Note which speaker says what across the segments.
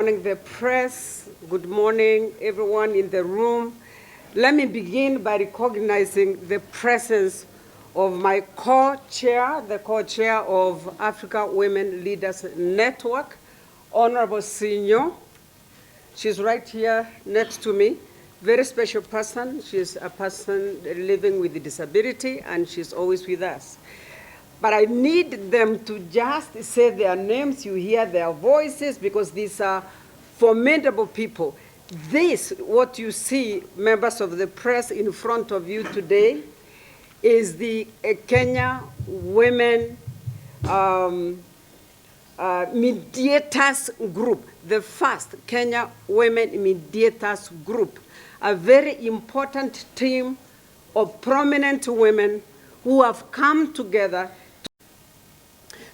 Speaker 1: Morning, the press. Good morning, everyone in the room. Let me begin by recognizing the presence of my co-chair, the co-chair of Africa Women Leaders Network, Honorable Senior. She's right here next to me. Very special person. She's a person living with a disability, and she's always with us. But I need them to just say their names, you hear their voices, because these are formidable people. This, what you see, members of the press in front of you today, is the Kenya Women Mediators Group, the first Kenya Women Mediators Group, a very important team of prominent women who have come together.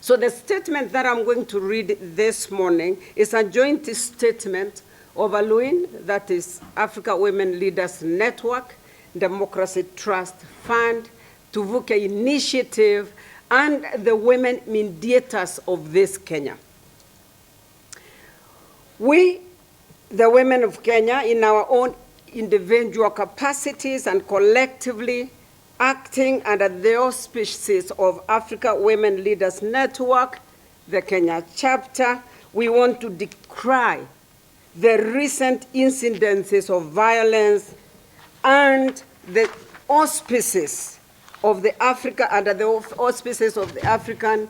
Speaker 1: So the statement that I'm going to read this morning is a joint statement of ALUIN, that is Africa Women Leaders Network, Democracy Trust Fund, Tuvuke Initiative, and the women mediators of this Kenya. We, the women of Kenya, in our own individual capacities and collectively, acting under the auspices of Africa Women Leaders Network, the Kenya chapter, we want to decry the recent incidences of violence and the auspices of the under the auspices of the African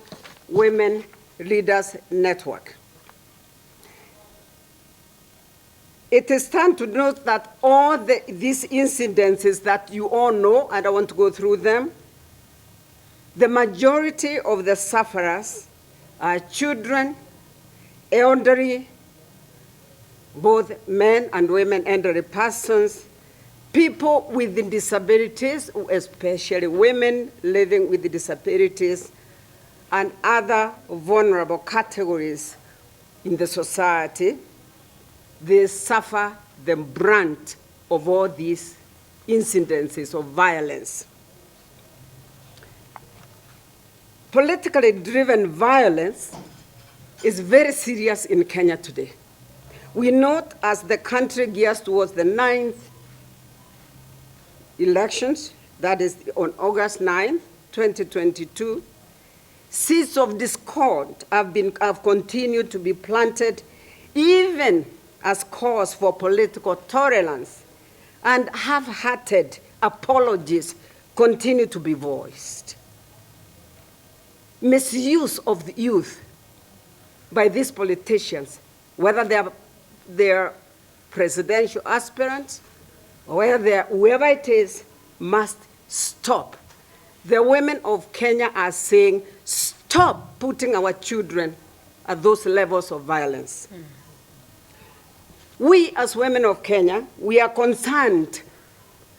Speaker 1: Women Leaders Network. It is time to note that all these incidences that you all know, and I want to go through them, the majority of the sufferers are children, elderly, both men and women, elderly persons, people with disabilities, especially women living with disabilities, and other vulnerable categories in the society. They suffer the brunt of all these incidences of violence. Politically driven violence is very serious in Kenya today. We note as the country gears towards the 9th elections, that is on August 9th, 2022, seeds of discord have continued to be planted, even as cause for political tolerance, and half-hearted apologies continue to be voiced. Misuse of the youth by these politicians, whether they're presidential aspirants or whoever it is, must stop. The women of Kenya are saying, stop putting our children at those levels of violence. We, as women of Kenya, we are concerned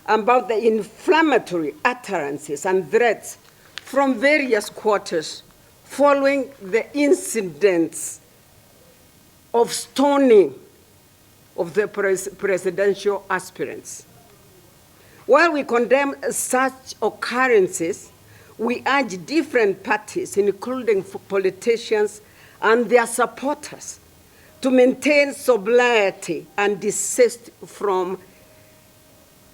Speaker 1: about the inflammatory utterances and threats from various quarters following the incidents of stoning of the presidential aspirants. While we condemn such occurrences, we urge different parties, including politicians and their supporters, to maintain sobriety and desist from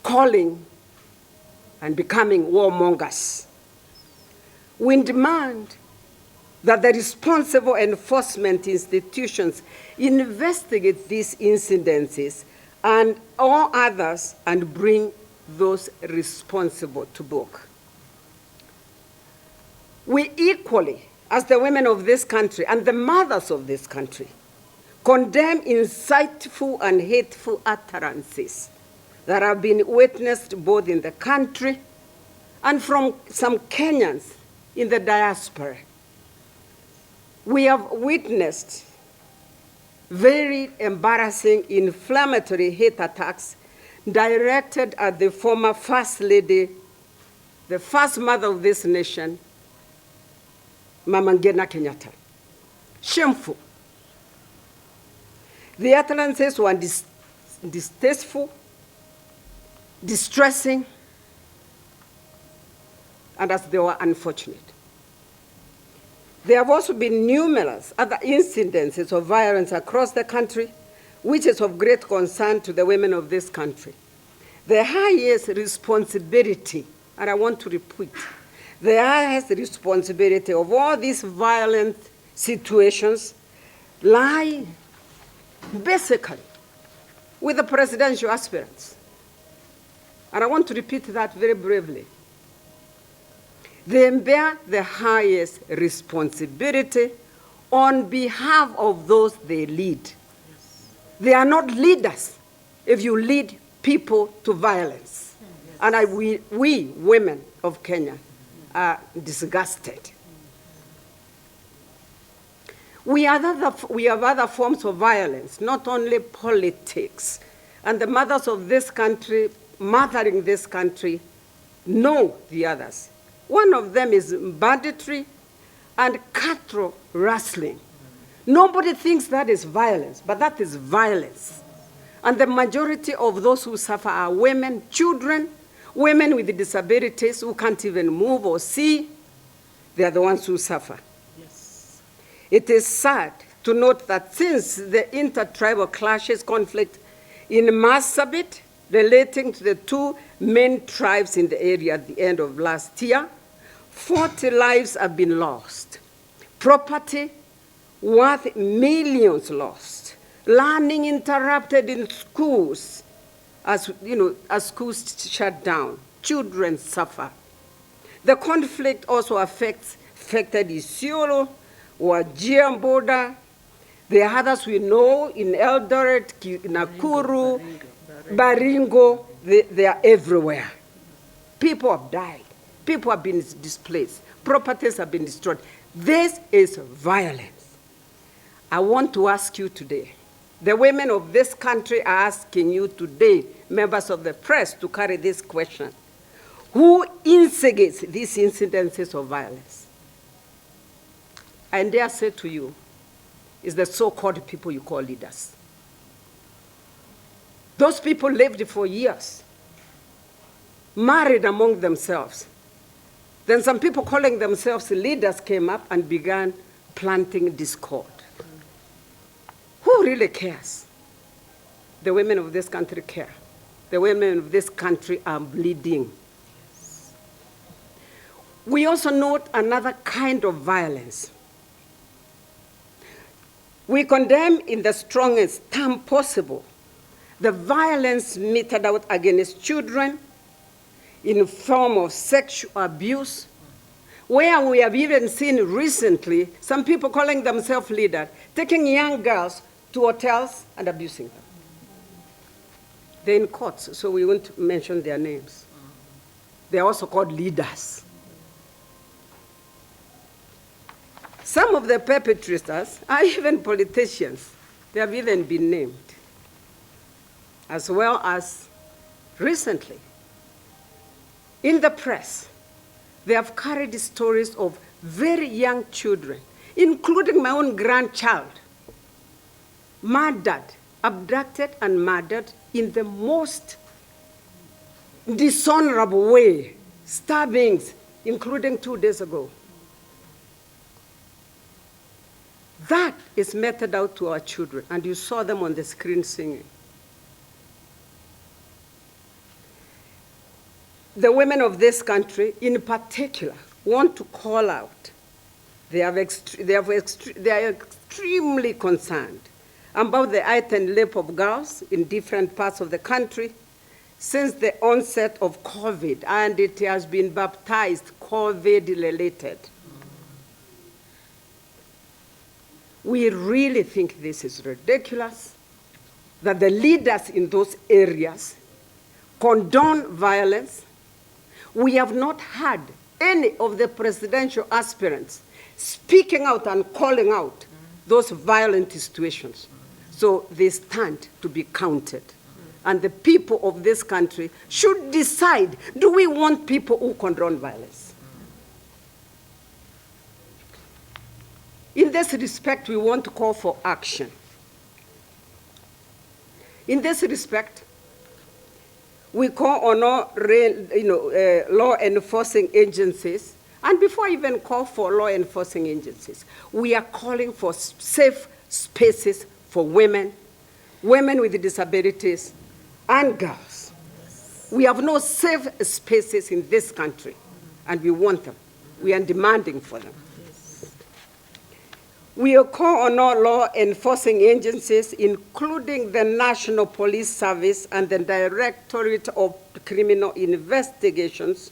Speaker 1: calling and becoming warmongers. We demand that the responsible enforcement institutions investigate these incidences and all others and bring those responsible to book. We equally, as the women of this country and the mothers of this country, condemn insightful and hateful utterances that have been witnessed both in the country and from some Kenyans in the diaspora. We have witnessed very embarrassing, inflammatory hate attacks directed at the former First Lady, the first mother of this nation, Mama Kenyatta. Shameful. The utterances were distasteful, distressing, and as they were unfortunate. There have also been numerous other incidences of violence across the country, which is of great concern to the women of this country. The highest responsibility, and I want to repeat, the highest responsibility of all these violent situations lie basically with the presidential aspirants. And I want to repeat that very bravely. They bear the highest responsibility on behalf of those they lead. Yes. They are not leaders if you lead people to violence. Yes. And we women of Kenya are disgusted. We have other forms of violence, not only politics. And the mothers of this country, mothering this country, know the others. One of them is banditry and cutthroat rustling. Nobody thinks that is violence, but that is violence. And the majority of those who suffer are women, children, women with disabilities who can't even move or see. They are the ones who suffer. Yes. It is sad to note that since the intertribal clashes conflict in Marsabit, relating to the two main tribes in the area at the end of last year, 40 lives have been lost. Property worth millions lost. Learning interrupted in schools as schools shut down. Children suffer. The conflict also affected Isiolo, Wajir border. The others we know in Eldoret, Nakuru, Baringo, they are everywhere. People have died. People have been displaced. Properties have been destroyed. This is violence. I want to ask you today, the women of this country are asking you today, members of the press, to carry this question. Who instigates these incidences of violence? I dare say to you, it's the so-called people you call leaders. Those people lived for years, married among themselves. Then some people calling themselves leaders came up and began planting discord. Who really cares? The women of this country care. The women of this country are bleeding. We also note another kind of violence. We condemn in the strongest term possible the violence meted out against children in the form of sexual abuse, where we have even seen recently some people calling themselves leaders, taking young girls to hotels and abusing them. They're in courts, so we won't mention their names. They're also called leaders. Some of the perpetrators are even politicians. They have even been named. As well as recently, in the press, they have carried stories of very young children, including my own grandchild, murdered, abducted and murdered in the most dishonorable way, stabbings, including 2 days ago. That is meted out to our children, and you saw them on the screen singing. The women of this country, in particular, want to call out. They are extremely concerned about the height and lip of girls in different parts of the country since the onset of COVID, and it has been baptized COVID-related. We really think this is ridiculous, that the leaders in those areas condone violence. We have not had any of the presidential aspirants speaking out and calling out those violent situations. So they stand to be counted. And the people of this country should decide, do we want people who condone violence? In this respect, we want to call for action. In this respect, we call on all law enforcing agencies And before I even call for law enforcing agencies, we are calling for safe spaces for women, women with disabilities, and girls. We have no safe spaces in this country, and we want them. We are demanding for them. We call on all law enforcing agencies, including the National Police Service and the Directorate of Criminal Investigations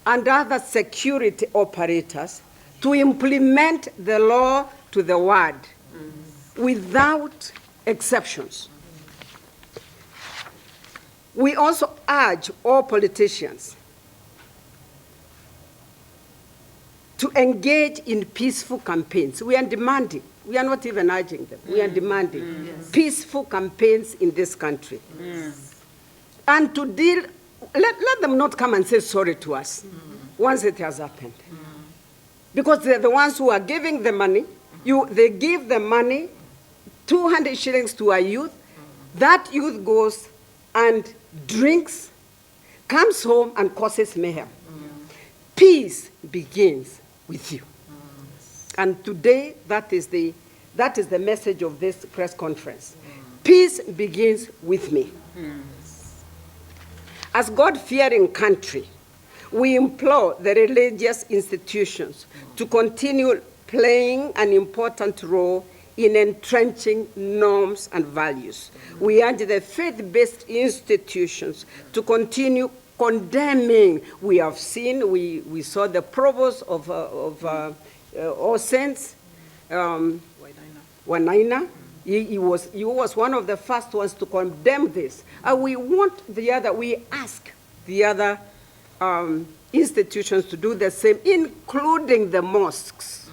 Speaker 1: and other security operators, to implement the law to the word without exceptions. We also urge all politicians to engage in peaceful campaigns. We are demanding, we are not even urging them, we are demanding peaceful campaigns in this country. And to deal, let them not come and say sorry to us once it has happened. Because they're the ones who are giving the money. They give the money, 200 shillings to a youth. That youth goes and drinks, comes home and causes mayhem. Peace begins with you. And today, that is the message of this press conference. Peace begins with me. As God-fearing country, we implore the religious institutions to continue playing an important role in entrenching norms and values. We urge the faith-based institutions to continue condemning. We have seen, we saw the provost of All Saints, Wanaina. He was one of the first ones to condemn this. And we ask the other institutions to do the same, including the mosques.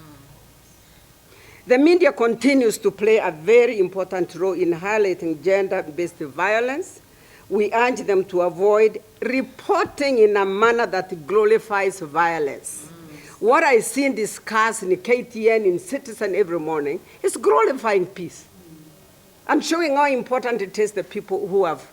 Speaker 1: The media continues to play a very important role in highlighting gender-based violence. We urge them to avoid reporting in a manner that glorifies violence. What I see discussed in KTN, in Citizen every morning, is glorifying peace and showing how important it is the people who have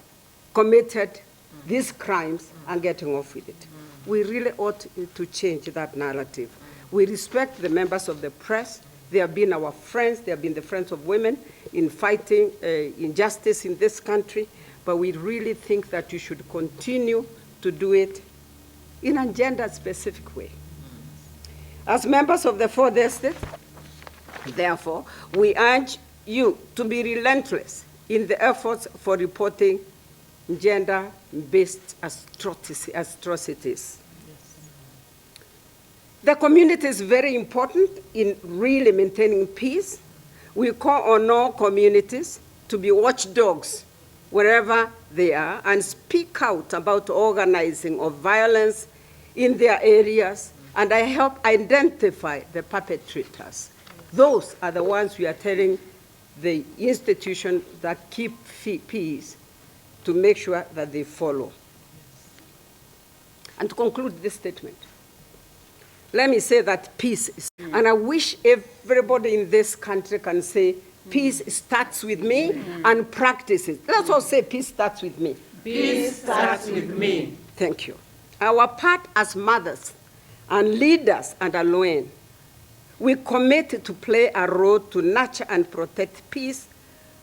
Speaker 1: committed these crimes and getting off with it. We really ought to change that narrative. We respect the members of the press. They have been our friends. They have been the friends of women in fighting injustice in this country. But we really think that you should continue to do it in a gender-specific way. As members of the Fourth Estate, therefore, we urge you to be relentless in the efforts for reporting gender-based atrocities. The community is very important in really maintaining peace. We call on all communities to be watchdogs wherever they are and speak out about organizing of violence in their areas, and I help identify the perpetrators. Those are the ones we are telling the institutions that keep peace to make sure that they follow. And to conclude this statement, let me say that peace is, and I wish everybody in this country can say, peace starts with me and practices. Let's all say, peace starts with me.
Speaker 2: Peace starts with me.
Speaker 1: Thank you. Our part as mothers and leaders under Loen, we commit to play a role to nurture and protect peace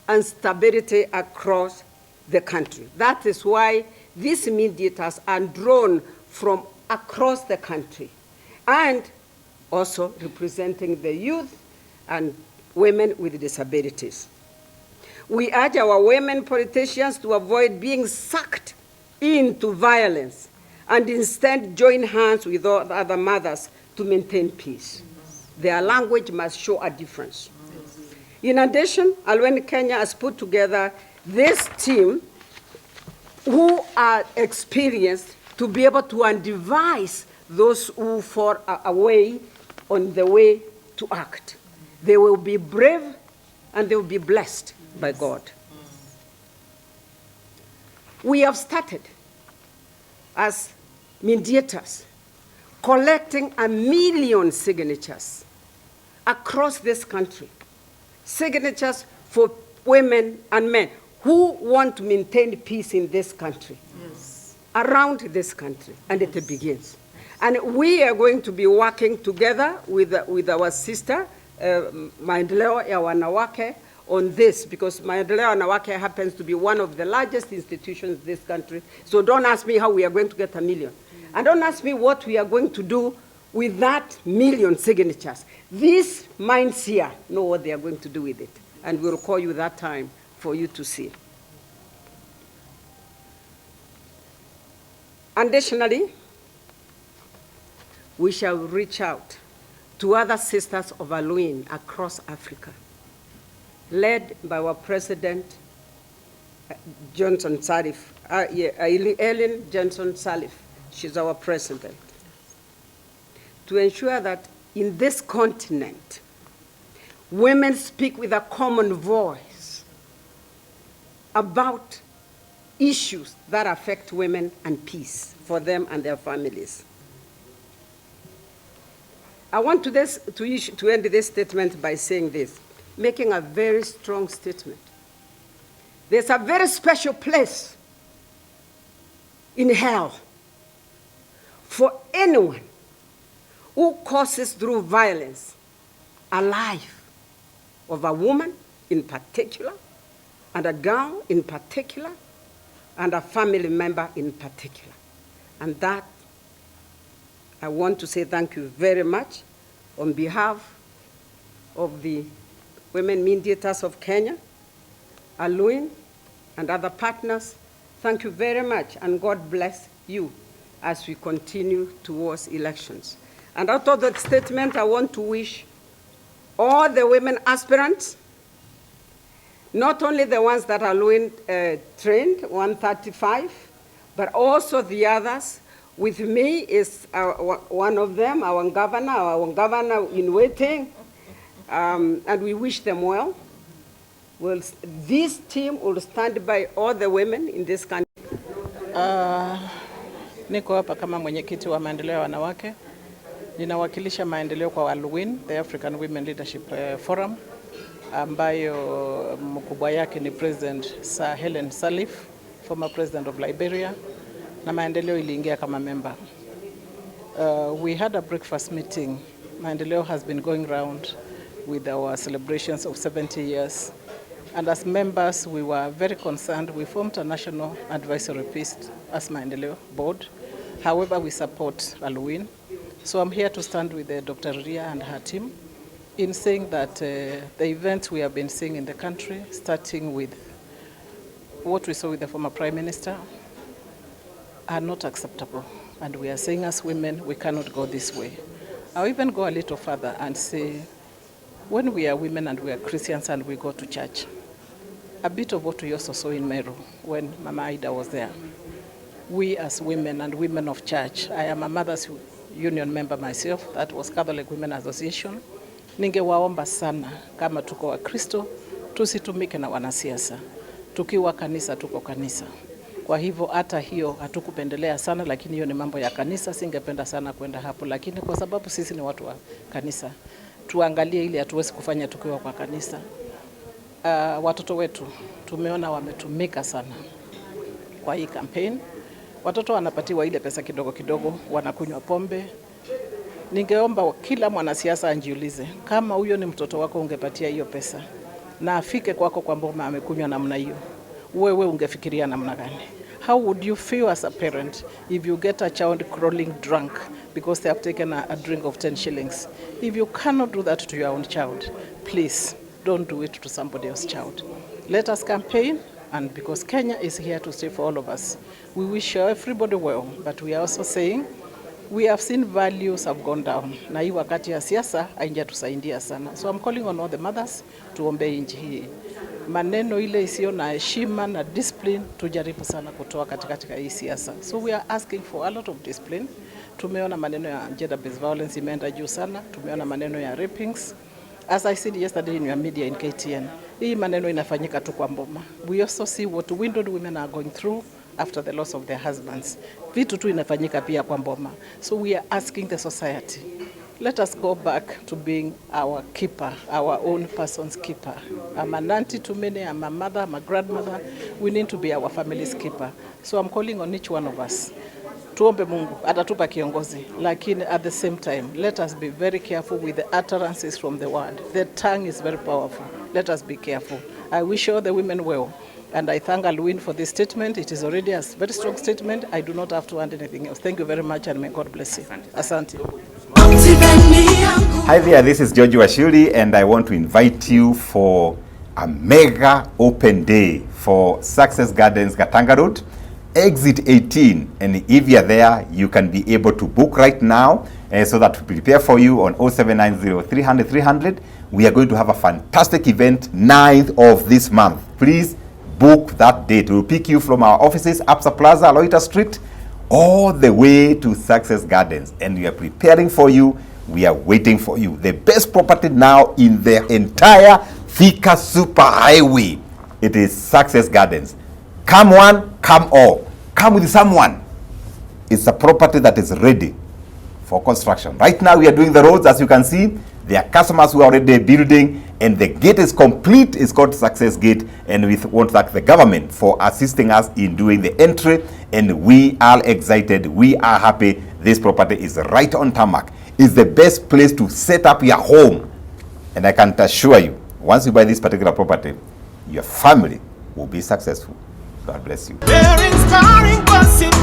Speaker 1: and stability across the country. That is why these mediators are drawn from across the country, and also representing the youth and women with disabilities. We urge our women politicians to avoid being sucked into violence and instead join hands with all other mothers to maintain peace. Their language must show a difference. In addition, Alwen Kenya has put together this team who are experienced to be able to advise those who fall away on the way to act. They will be brave and they will be blessed by God. We have started as mediators collecting 1 million signatures across this country. Signatures for women and men who want to maintain peace in this country, around this country, and it begins. And we are going to be working together with our sister, Maendeleo ya Wanawake, on this, because Maendeleo ya Wanawake happens to be one of the largest institutions in this country. So don't ask me how we are going to get 1 million. And don't ask me what we are going to do with that 1 million signatures. These minds here know what they are going to do with it. And we'll call you that time for you to see. Additionally, we shall reach out to other sisters of Aluin across Africa, led by our President, Johnson Sirleaf, Ellen Johnson Sirleaf. She's our president. To ensure that in this continent, women speak with a common voice about issues that affect women and peace for them and their families. I want to end this statement by saying this, making a very strong statement. There's a very special place in hell for anyone who causes through violence a life of a woman in particular, and a girl in particular, and a family member in particular. And that, I want to say thank you very much on behalf of the Women Mediators of Kenya, Aluin, and other partners. Thank you very much, and God bless you as we continue towards elections. And out of that statement, I want to wish all the women aspirants, not only the ones that Aluin trained, 135, but also the others. With me is one of them, our governor in waiting, and we wish them well. Well, this team will stand by all the women in this country.
Speaker 3: Niko hapa kama mwenyekiti wa maendeleo ya wanawake. Ninawakilisha maendeleo kwa Aluin, the African Women Leadership Forum, ambayo mkubwa yake ni President Sir Helen Sirleaf, former President of Liberia, na maendeleo iliingia kama member. We had a breakfast meeting. Maendeleo has been going round with our celebrations of 70 years. And as members, we were very concerned. We formed a national advisory piece as Maendeleo board. However, we support Aluin. So I'm here to stand with Dr. Ria and her team in saying that the events we have been seeing in the country, starting with what we saw with the former Prime Minister, are not acceptable. And we are saying as women, we cannot go this way. I'll even go a little further and say, when we are women and we are Christians and we go to church, a bit of what we also saw in Meru when Mama Ida was there. We as women and women of church, I am a Mothers Union member myself, that was Catholic Women Association. Ningewaomba sana kama tuko wa Kristo, tusitumike na wanasiasa. Tukiwa kanisa, tuko kanisa. Kwa hivyo hata hiyo hatukupendelea sana, lakini hiyo ni mambo ya kanisa, singependa sana kwenda hapo, lakini kwa sababu sisi ni watu wa kanisa, tuangalie ili hatuwezi kufanya tukiwa kwa kanisa. Watoto wetu tumeona wametumika sana kwa hii campaign. Watoto wanapatiwa ile pesa kidogo kidogo, wanakunywa pombe. Ningeomba kila mwanasiasa anjiulize, kama huyo ni mtoto wako ungepatia hiyo pesa na afike kwako kwa mboma amekunywa namna hiyo, wewe ungefikiria namna gani? How would you feel as a parent if you get a child crawling drunk because they have taken a drink of 10 shillings? If you cannot do that to your own child, please don't do it to somebody else's child. Let us campaign, and because Kenya is here to stay for all of us, we wish everybody well, but we are also saying we have seen values have gone down. Na hii wakati ya siasa haijatusaidia sana. So I'm calling on all the mothers tuombe nchi hii. Maneno ile isiyo na heshima na discipline tujaribu sana kutoa katika hii siasa. So we are asking for a lot of discipline. Tumeona maneno ya gender based violence imeenda juu sana. Tumeona maneno ya rapings. As I said yesterday in your media in KTN, hii maneno inafanyika tu kwa mboma. We also see what widowed women are going through after the loss of their husbands. Vitu tu inafanyika pia kwa mboma. So we are asking the society, let us go back to being our keeper, our own person's keeper. I'm an auntie to many, I'm a mother, I'm a grandmother. We need to be our family's keeper. So I'm calling on each one of us. tuombe Mungu atatupa kiongozi, lakini at the same time let us be very careful with the utterances from the word. The tongue is very powerful. Let us be careful. I wish all the women well, and I thank Alwyn for this statement. It is already a very strong statement. I do not have to add anything else. Thank you very much, and may God bless you. Asante.
Speaker 4: Hi there, this is George Washuri, and I want to invite you for a mega open day for Success Gardens, Gatanga Road, exit 18. And if you're there, you can be able to book right now so that we prepare for you on 0790 300 300. We are going to have a fantastic event 9th of this month. Please book that date. We'll pick you from our offices, Absa Plaza, Aloita Street, all the way to Success Gardens. And we are preparing for you. We are waiting for you. The best property now in the entire Thika Super Highway. It is Success Gardens. Come one, come all. Come with someone. It's a property that is ready for construction. Right now we are doing the roads, as you can see. There are customers who are already building, and the gate is complete. It's called Success Gate, and we want to thank the government for assisting us in doing the entry, and we are excited. We are happy. This property is right on tarmac. It's the best place to set up your home, and I can assure you, once you buy this particular property, your family will be successful. God bless you.
Speaker 2: There is inspiring possibility.